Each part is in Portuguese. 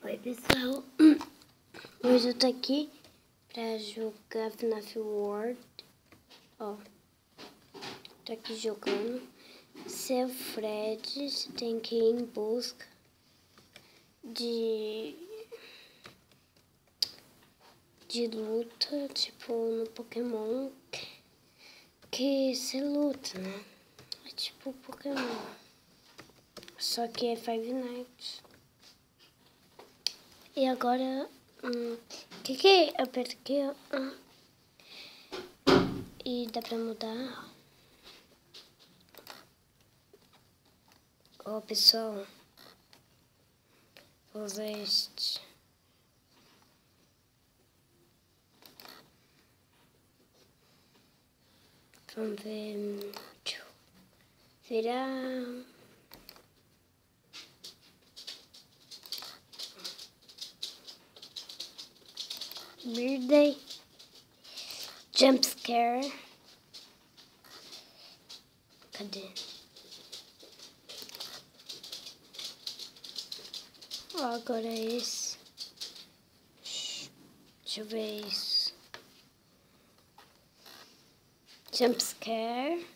Oi pessoal, hoje eu tô aqui pra jogar FNAF World. Ó, tô aqui jogando. Você é o Fred, você tem que ir em busca de luta, tipo no Pokémon, que você luta, né? É tipo Pokémon, só que é Five Nights. E agora, que aperta aqui, ó. E dá pra mudar. Ó, pessoal, vou usar este. Vamos ver. Virar. Birthday. Jump scare. Cadê? Ó, agora é esse. Deixa eu ver isso. Jump scare.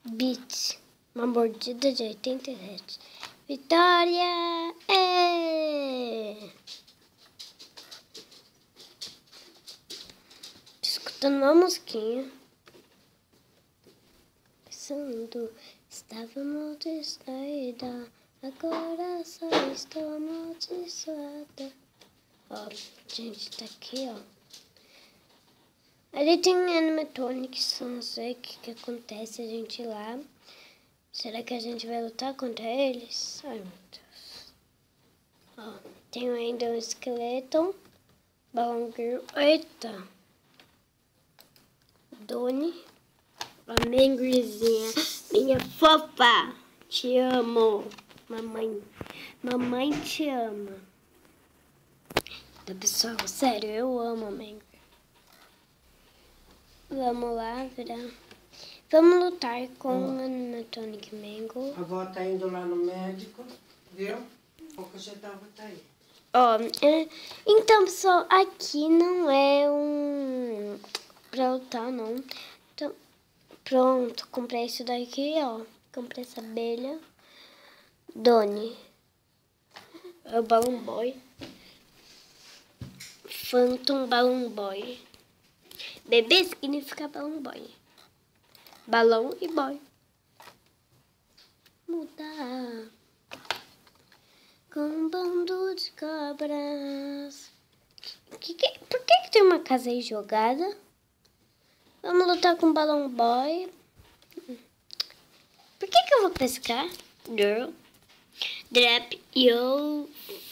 Beat. Uma mordida de 87. Vitória! É! Escutando uma musiquinha. Pensando, estava distraída. Agora só estou amaldiçoada. Ó, gente, tá aqui, ó. Ali tem animatronics, não sei o que acontece a gente ir lá. Será que a gente vai lutar contra eles? Ai, meu Deus. Ó, tem ainda um esqueleto. Balão Girl. Eita. Doni. A Mangrizinha. Minha fofa. Te amo. Mamãe. Mamãe te ama. Então, pessoal, sério, eu amo a Mangri. Vamos lá, virar. Vamos lutar com a Animatronic Mango. A avó tá indo lá no médico, viu? Pouco já tava aí. Ó, então, pessoal, aqui não é pra lutar, não. Então, pronto, comprei isso daqui, ó. Comprei essa abelha. Doni. É o Balloon Boy. Phantom Balloon Boy. Bebê significa Balloon Boy. Balão e boy. Mudar. Com um bando de cobras. Por que tem uma casa aí jogada? Vamos lutar com o Balão Boy. Por que eu vou pescar? Girl. Drop your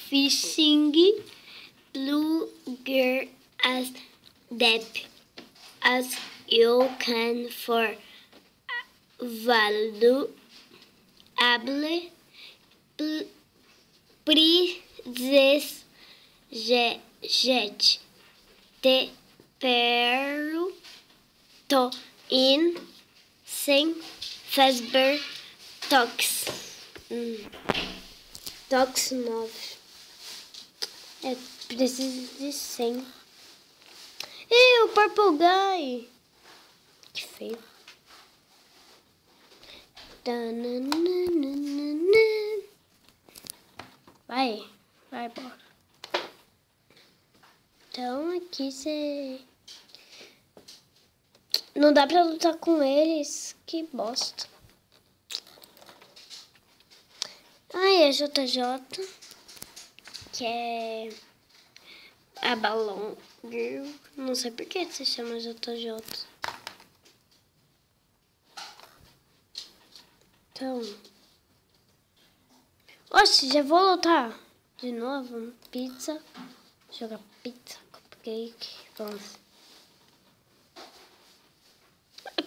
fishing. Blue girl as deep as you can for valuable princess jet te perro to in sem fazber tox tox 9 é preciso de 100. E o Purple Guy, que feio. Vai, bora. Então aqui você... Não dá pra lutar com eles, que bosta. Ai, a JJ, que é a Balloon Girl. Não sei por que se chama JJ. Então... Oxe, já vou lutar de novo. Pizza. Jogar pizza, cupcake. Vamos.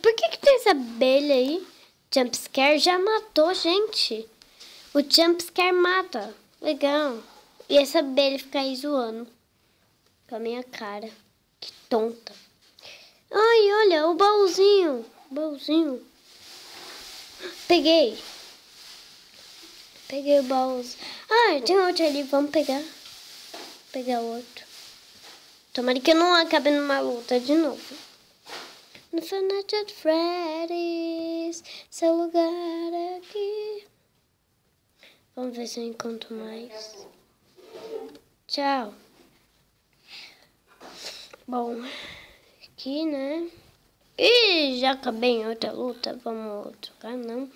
Por que tem essa abelha aí? Jumpscare já matou, gente. O jumpscare mata. Legal. E essa abelha fica aí zoando com a minha cara. Que tonta. Ai, olha, o baúzinho. Baúzinho. Peguei o baúzinho. Ah, tem outro ali, vamos pegar. Pegar outro. Tomara que eu não acabe numa luta de novo. No Final Freddy's, seu lugar aqui. Vamos ver se eu encontro mais. Tchau. Bom, aqui, né? Ih, já acabei em outra luta. Vamos trocar, não.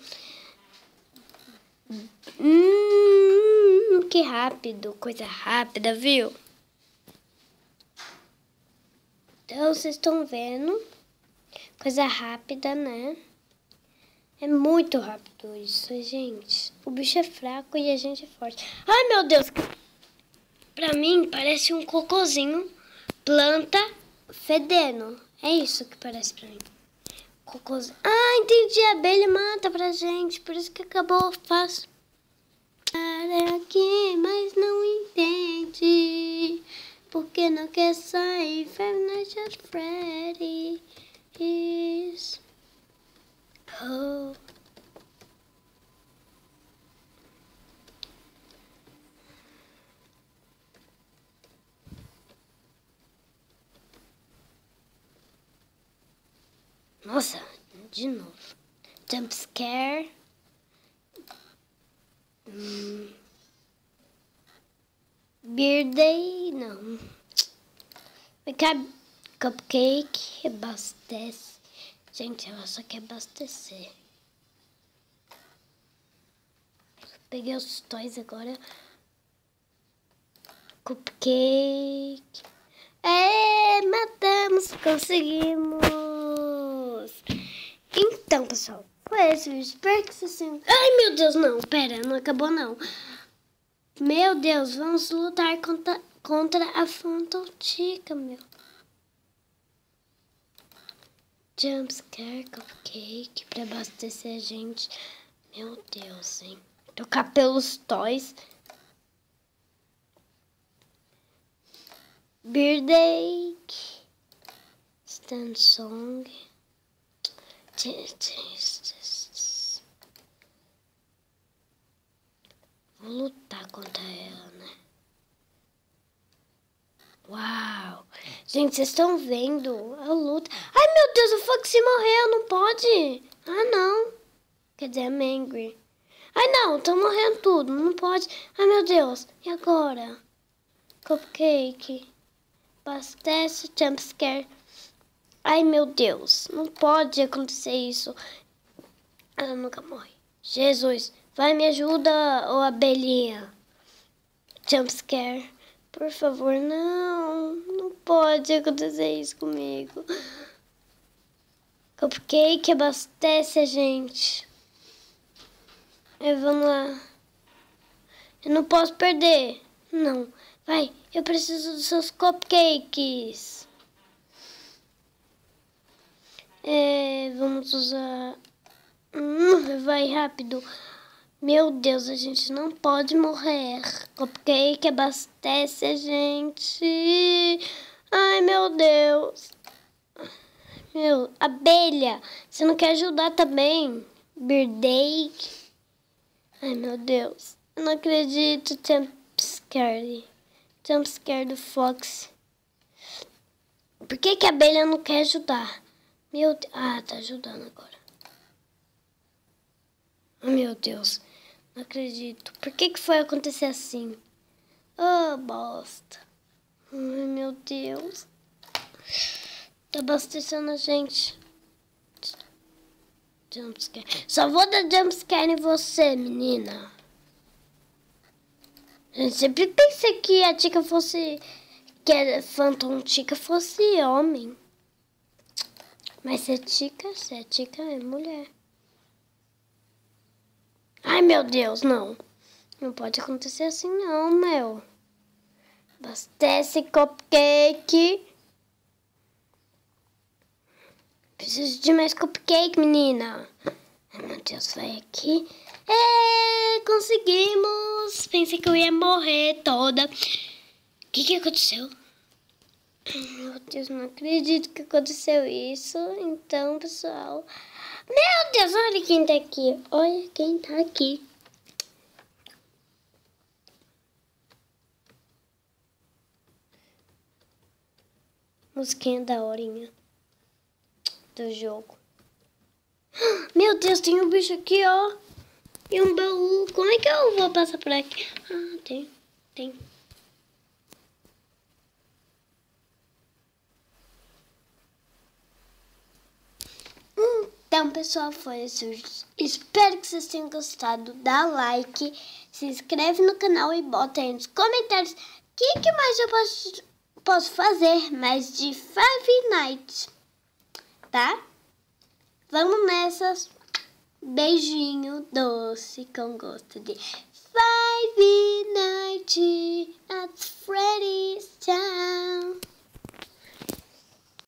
Que rápido. Coisa rápida, viu? Então, vocês estão vendo. Coisa rápida, né? É muito rápido isso, gente. O bicho é fraco e a gente é forte. Ai, meu Deus. Pra mim, parece um cocôzinho. Planta fedendo. É isso que parece pra mim. Cocôzinho. Ah, entendi. A abelha mata pra gente. Por isso que acabou fácil. Para aqui, mas não entende. Porque não quer sair. Five Nights at Freddy's. Oh. Nossa, de novo. Jump scare. Birthday, não. Cupcake, abastece. Gente, ela só quer abastecer. Peguei os toys agora. Cupcake. Matamos, conseguimos. Então, pessoal, foi esse vídeo. Espero que vocês tenham... Ai, meu Deus, não. Pera, não acabou, não. Meu Deus, vamos lutar contra a Phantom Chica, meu. Jumpscare, cupcake, pra abastecer a gente. Meu Deus, hein. Tocar pelos toys. Birthday. Stand song. Vou lutar contra ela, né? Uau! Gente, vocês estão vendo a luta? Ai, meu Deus, o Foxy morreu, não pode? Ah, não. Quer dizer, a Mangry. Ai, não, estão morrendo tudo, não pode. Ai, meu Deus, e agora? Cupcake. Abastece, jumpscare. Ai, meu Deus, não pode acontecer isso. Ela nunca morre. Jesus, vai, me ajuda, ô abelhinha. Jumpscare. Por favor, não. Não pode acontecer isso comigo. Cupcake abastece a gente. Vamos lá. Eu não posso perder. Não. Vai, eu preciso dos seus cupcakes. Vamos usar... vai rápido. Meu Deus, a gente não pode morrer. Cupcake abastece a gente. Ai, meu Deus. Meu, abelha, você não quer ajudar também? Birthday. Ai, meu Deus. Eu não acredito. Jumpscare. Jumpscare do Fox. Por que a abelha não quer ajudar? Meu Deus. Ah, tá ajudando agora. Meu Deus. Não acredito. Por que foi acontecer assim? Oh, bosta. Ai, meu Deus. Tá abastecendo a gente. Jumpscare. Só vou dar jumpscare em você, menina. Eu sempre pensei que a Chica fosse... Que a Phantom Chica fosse homem. Mas se é Chica é mulher. Ai, meu Deus, não. Não pode acontecer assim, não, meu. Abastece, cupcake. Preciso de mais cupcake, menina. Ai, meu Deus, vai aqui. Conseguimos. Pensei que eu ia morrer toda. O que aconteceu? Meu Deus, não acredito que aconteceu isso. Então, pessoal... Meu Deus, olha quem tá aqui. Olha quem tá aqui. Musiquinha da horinha do jogo. Meu Deus, tem um bicho aqui, ó. E um baú. Como é que eu vou passar por aqui? Ah, tem. Então, pessoal, foi isso. Espero que vocês tenham gostado. Dá like, se inscreve no canal e bota aí nos comentários o que mais eu posso fazer mais de Five Nights, tá? Vamos nessas. Beijinho doce com gosto de Five Nights at Freddy's Town.